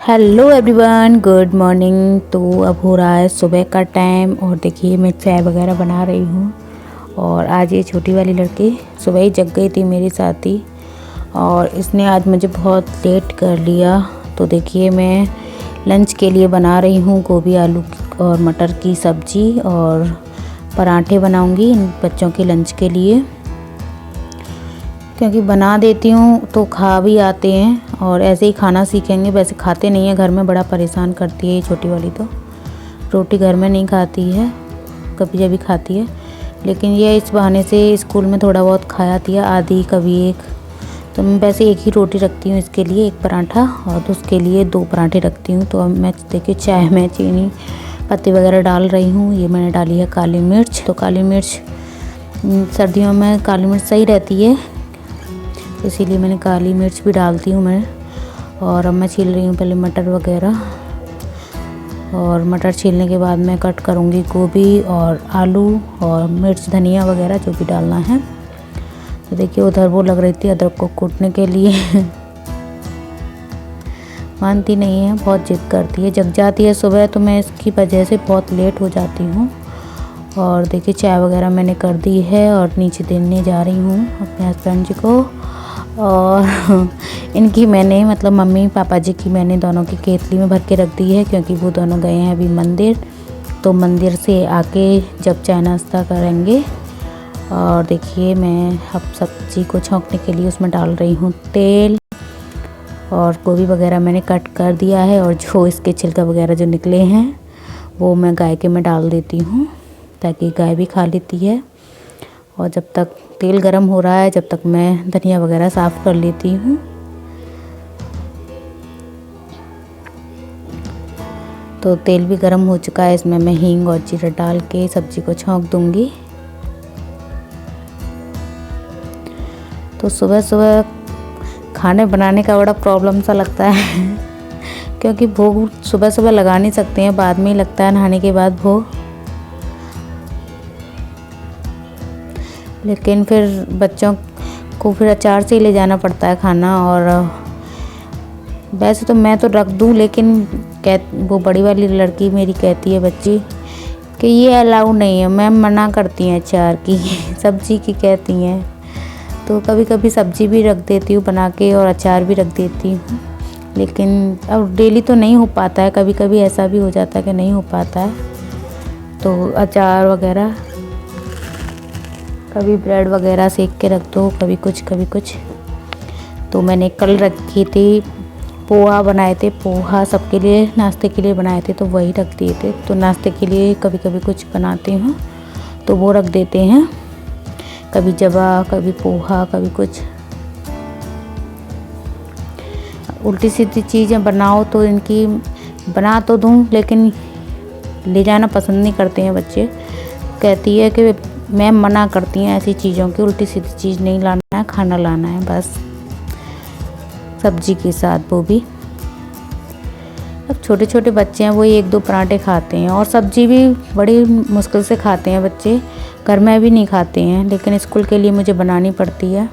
Hello everyone, good morning. तो अब हो रहा है सुबह का टाइम और देखिए मैं चाय वगैरह बना रही हूँ। और आज ये छोटी वाली लड़की सुबह ही जग गई थी मेरे साथ ही, और इसने आज मुझे बहुत लेट कर लिया। तो देखिए मैं लंच के लिए बना रही हूँ गोभी आलू और मटर की सब्ज़ी, और पराठे बनाऊँगी इन बच्चों के लंच के लिए, क्योंकि बना देती हूँ तो खा भी आते हैं और ऐसे ही खाना सीखेंगे। वैसे खाते नहीं है घर में, बड़ा परेशान करती है ये छोटी वाली। तो रोटी घर में नहीं खाती है, कभी जब भी खाती है, लेकिन ये इस बहाने से स्कूल में थोड़ा बहुत खाया दिया, आधी कभी एक। तो मैं वैसे एक ही रोटी रखती हूँ इसके लिए, एक पराठा, और तो उसके लिए 2 पराठे रखती हूँ। तो अब मैं देखिए चाय में चीनी पत्ती वगैरह डाल रही हूँ। ये मैंने डाली है काली मिर्च। तो काली मिर्च सर्दियों में काली मिर्च सही रहती है, इसीलिए मैंने काली मिर्च भी डालती हूँ मैं। और अब मैं छील रही हूँ पहले मटर वगैरह, और मटर छीलने के बाद मैं कट करूँगी गोभी और आलू और मिर्च धनिया वगैरह जो भी डालना है। तो देखिए उधर वो लग रही थी अदरक को कूटने के लिए मानती नहीं है, बहुत जिद करती है, जग जाती है सुबह, तो मैं इसकी वजह से बहुत लेट हो जाती हूँ। और देखिए चाय वगैरह मैंने कर दी है और नीचे देने जा रही हूँ अपने हस्बैंड जी को। और इनकी मैंने मतलब मम्मी पापा जी की मैंने दोनों की केतली में भर के रख दी है, क्योंकि वो दोनों गए हैं अभी मंदिर। तो मंदिर से आके जब चाय नाश्ता करेंगे। और देखिए मैं अब सब्ज़ी को छौंकने के लिए उसमें डाल रही हूँ तेल, और गोभी वगैरह मैंने कट कर दिया है, और जो इसके छिलका वगैरह जो निकले हैं वो मैं गाय के में डाल देती हूँ, ताकि गाय भी खा लेती है। और जब तक तेल गरम हो रहा है, जब तक मैं धनिया वगैरह साफ़ कर लेती हूँ। तो तेल भी गरम हो चुका है, इसमें मैं हींग और जीरा डाल के सब्ज़ी को छौंक दूँगी। तो सुबह सुबह खाने बनाने का बड़ा प्रॉब्लम सा लगता है क्योंकि भूख सुबह सुबह लगा नहीं सकते हैं, बाद में ही लगता है नहाने के बाद भूख। लेकिन फिर बच्चों को फिर अचार से ही ले जाना पड़ता है खाना। और वैसे तो मैं तो रख दूँ, लेकिन वो बड़ी वाली लड़की मेरी कहती है बच्ची कि ये अलाउ नहीं है, मैम मना करती हैं अचार की सब्जी की कहती हैं। तो कभी कभी सब्जी भी रख देती हूँ बना के और अचार भी रख देती हूँ, लेकिन अब डेली तो नहीं हो पाता है, कभी कभी ऐसा भी हो जाता है कि नहीं हो पाता है। तो अचार वगैरह कभी ब्रेड वगैरह सेक के रख दो, कभी कुछ कभी कुछ। तो मैंने कल रखी थी पोहा बनाए थे, पोहा सबके लिए नाश्ते के लिए बनाए थे, तो वही रख दिए थे। तो नाश्ते के लिए कभी कभी कुछ बनाती हूँ तो वो रख देते हैं, कभी जवा कभी पोहा कभी कुछ। उल्टी सीधी चीज़ें बनाओ तो इनकी बना तो दूँ, लेकिन ले जाना पसंद नहीं करते हैं बच्चे। कहती है कि मैम मना करती हैं ऐसी चीज़ों की, उल्टी सीधी चीज़ नहीं लाना है, खाना लाना है बस, सब्जी के साथ वो भी। अब छोटे छोटे बच्चे हैं, वो 1-2 पराठे खाते हैं, और सब्जी भी बड़ी मुश्किल से खाते हैं बच्चे, घर में भी नहीं खाते हैं, लेकिन स्कूल के लिए मुझे बनानी पड़ती है।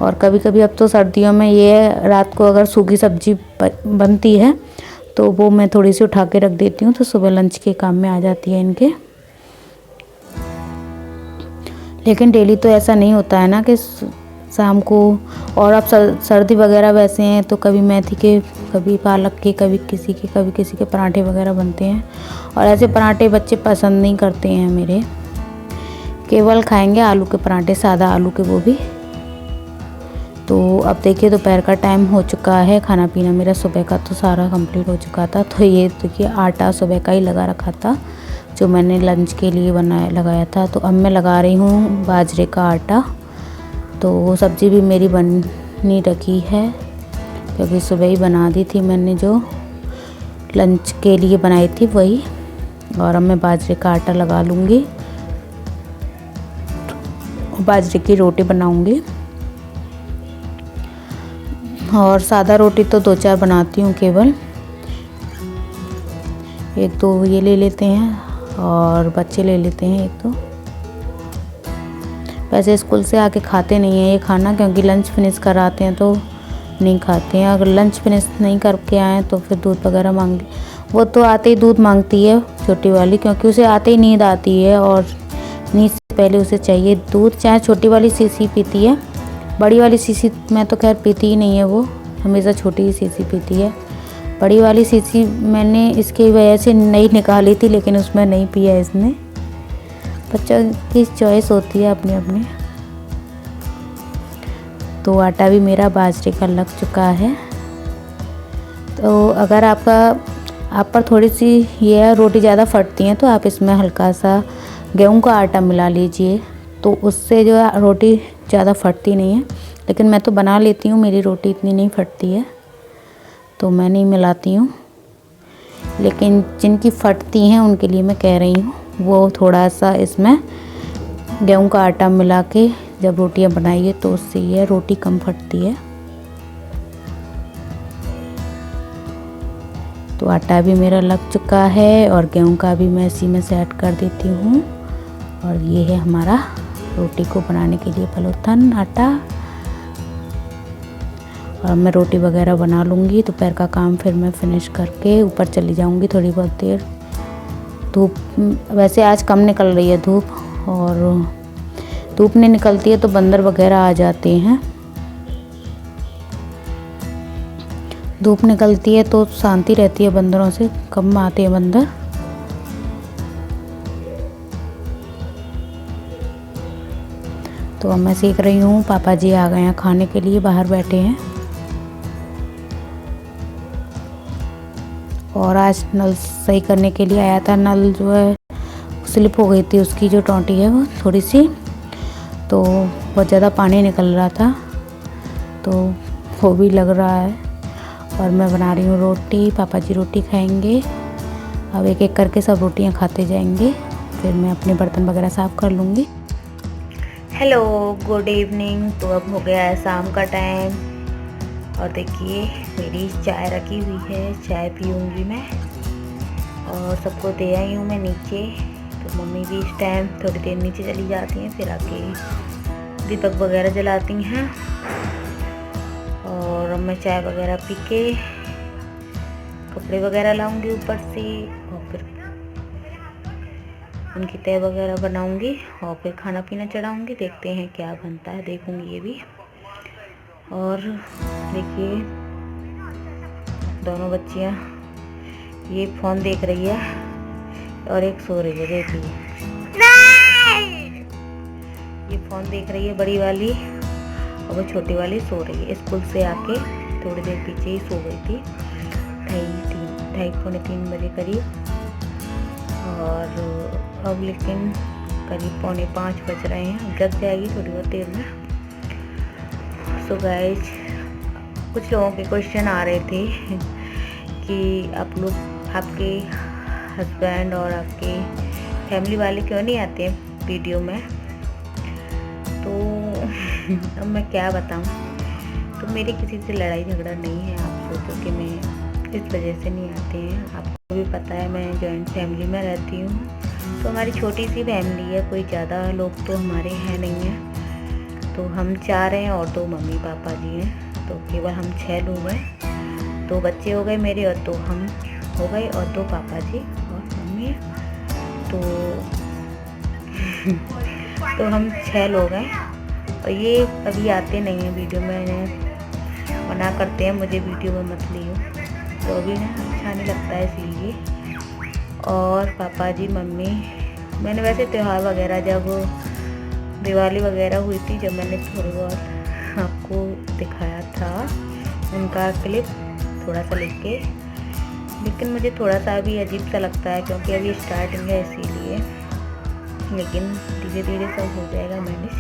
और कभी कभी अब तो सर्दियों में ये रात को अगर सूखी सब्जी बनती है तो वो मैं थोड़ी सी उठा के रख देती हूँ, तो सुबह लंच के काम में आ जाती है इनके। लेकिन डेली तो ऐसा नहीं होता है ना कि शाम को। और अब सर्दी वगैरह वैसे हैं, तो कभी मेथी के, कभी पालक के, कभी किसी के पराठे वगैरह बनते हैं। और ऐसे पराठे बच्चे पसंद नहीं करते हैं मेरे, केवल खाएंगे आलू के पराठे, सादा आलू के, वो भी। तो अब देखिए दोपहर का टाइम हो चुका है, खाना पीना मेरा सुबह का तो सारा कंप्लीट हो चुका था। तो ये देखिए आटा सुबह का ही लगा रखा था जो मैंने लंच के लिए लगाया था। तो अब मैं लगा रही हूँ बाजरे का आटा। तो वो सब्ज़ी भी मेरी बनी रखी है, क्योंकि सुबह ही बना दी थी मैंने, जो लंच के लिए बनाई थी वही। और अब मैं बाजरे का आटा लगा लूँगी, बाजरे की रोटी बनाऊँगी। और सादा रोटी तो 2-4 बनाती हूँ केवल, 1-2 ये ले लेते हैं और बच्चे ले लेते हैं 1-2। वैसे स्कूल से आके खाते नहीं हैं ये खाना, क्योंकि लंच फिनिश कराते हैं तो नहीं खाते हैं। अगर लंच फिनिश नहीं करके आएँ तो फिर दूध वगैरह मांग, वो तो आते ही दूध मांगती है छोटी वाली, क्योंकि उसे आते ही नींद आती है और नींद से पहले उसे चाहिए दूध। चाहे छोटी वाली शीशी पीती है, बड़ी वाली शीशी में तो खैर पीती ही नहीं है, वो हमेशा छोटी ही शीशी पीती है। बड़ी वाली शीशी मैंने इसकी वजह से नहीं निकाली थी, लेकिन उसमें नहीं पिया इसने। बच्चों की चॉइस होती है अपनी अपनी। तो आटा भी मेरा बाजरे का लग चुका है। तो अगर आप पर थोड़ी सी ये रोटी ज़्यादा फटती हैं तो आप इसमें हल्का सा गेहूं का आटा मिला लीजिए, तो उससे जो है रोटी ज़्यादा फटती नहीं है। लेकिन मैं तो बना लेती हूँ, मेरी रोटी इतनी नहीं फटती है तो मैं नहीं मिलाती हूँ। लेकिन जिनकी फटती हैं उनके लिए मैं कह रही हूँ, वो थोड़ा सा इसमें गेहूं का आटा मिला के जब रोटियां बनाइए तो उससे ये रोटी कम फटती है। तो आटा भी मेरा लग चुका है और गेहूं का भी मैं इसी में से ऐड कर देती हूँ। और ये है हमारा रोटी को बनाने के लिए पलोथन आटा। और मैं रोटी वगैरह बना लूँगी, दोपहर का काम फिर मैं फिनिश करके ऊपर चली जाऊँगी थोड़ी बहुत देर। धूप वैसे आज कम निकल रही है धूप, और धूप नहीं निकलती है तो बंदर वगैरह आ जाते हैं। धूप निकलती है तो शांति रहती है, बंदरों से कम आते हैं बंदर। तो अब मैं सेक रही हूँ। पापा जी आ गए हैं खाने के लिए, बाहर बैठे हैं। और आज नल सही करने के लिए आया था। नल जो है स्लिप हो गई थी, उसकी जो टोंटी है वो थोड़ी सी, तो बहुत ज़्यादा पानी निकल रहा था, तो वो भी लग रहा है। और मैं बना रही हूँ रोटी, पापा जी रोटी खाएंगे। अब एक एक करके सब रोटियाँ खाते जाएंगे, फिर मैं अपने बर्तन वगैरह साफ़ कर लूँगी। Hello, good evening. तो अब हो गया है शाम का टाइम, और देखिए मेरी चाय रखी हुई है, चाय पीऊँगी मैं। और सबको दे आई हूँ मैं नीचे। तो मम्मी भी इस टाइम थोड़ी देर नीचे चली जाती हैं, फिर आके दीपक वगैरह जलाती हैं। और अब मैं चाय वगैरह पी के कपड़े वगैरह लाऊंगी ऊपर से, और फिर उनकी तय वगैरह बनाऊंगी और फिर खाना पीना चढ़ाऊंगी। देखते हैं क्या बनता है, देखूंगी ये भी। और देखिए दोनों बच्चियां, ये फ़ोन देख रही है और एक सो रही है। देखिए ये फ़ोन देख रही है बड़ी वाली, और वो छोटी वाली सो रही है। स्कूल से आके थोड़ी देर पीछे ही सो गई थी, 2:30-3 बजे करीब। और अब लेकिन करीब 4:45 बज रहे हैं, जग जाएगी थोड़ी बहुत देर में। सो गाइज, कुछ लोगों के क्वेश्चन आ रहे थे कि आप लोग, आपके हस्बैंड और आपके फैमिली वाले क्यों नहीं आते हैं वीडियो में। तो अब मैं क्या बताऊं। तो मेरी किसी से लड़ाई झगड़ा नहीं है, आप सोचो कि मैं इस वजह से नहीं आते हैं। आपको भी पता है मैं जॉइंट फैमिली में रहती हूँ, तो हमारी छोटी सी फैमिली है, कोई ज़्यादा लोग तो हमारे हैं नहीं हैं। तो हम 4 हैं और 2 मम्मी पापा जी हैं, तो केवल हम 6 लोग हैं। 2 बच्चे हो गए मेरे, और 2 हम हो गए, और 2 पापा जी और मम्मी। तो हम 6 लोग हैं। और ये अभी आते नहीं हैं वीडियो में, इन्हें मना करते हैं मुझे वीडियो में मत लियो, तो अभी ना अच्छा नहीं लगता है इसीलिए। और पापा जी मम्मी, मैंने वैसे त्यौहार वगैरह जब दिवाली वगैरह हुई थी, जब मैंने थोड़ी बहुत आपको दिखाया था उनका क्लिप थोड़ा सा लेके, लेकिन मुझे थोड़ा सा भी अजीब सा लगता है क्योंकि अभी स्टार्टिंग है इसीलिए। लेकिन धीरे धीरे सब हो जाएगा मैनेज।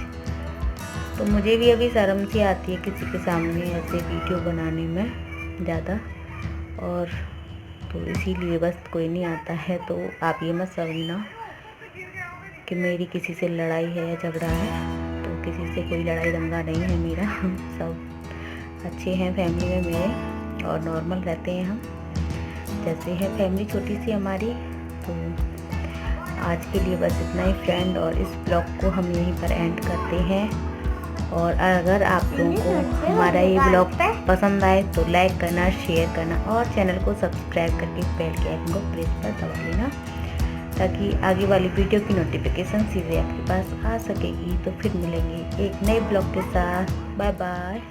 तो मुझे भी अभी शर्म सी आती है किसी के सामने ऐसे वीडियो बनाने में ज़्यादा, और तो इसीलिए बस कोई नहीं आता है। तो आप ये मत समझना कि मेरी किसी से लड़ाई है या झगड़ा है, तो किसी से कोई लड़ाई दंगा नहीं है मेरा। सब अच्छे हैं फैमिली में मेरे, और नॉर्मल रहते हैं हम, जैसे है फैमिली छोटी सी हमारी। तो आज के लिए बस इतना ही फ्रेंड, और इस ब्लॉग को हम यहीं पर एंड करते हैं। और अगर आप लोगों को हमारा ये ब्लॉग पसंद आए तो लाइक करना, शेयर करना और चैनल को सब्सक्राइब करके बेल के आइकन को प्रेस पर दबा लेना, ताकि आगे वाली वीडियो की नोटिफिकेशन सीधे आपके पास आ सकेगी। तो फिर मिलेंगे एक नए ब्लॉग के साथ। Bye bye.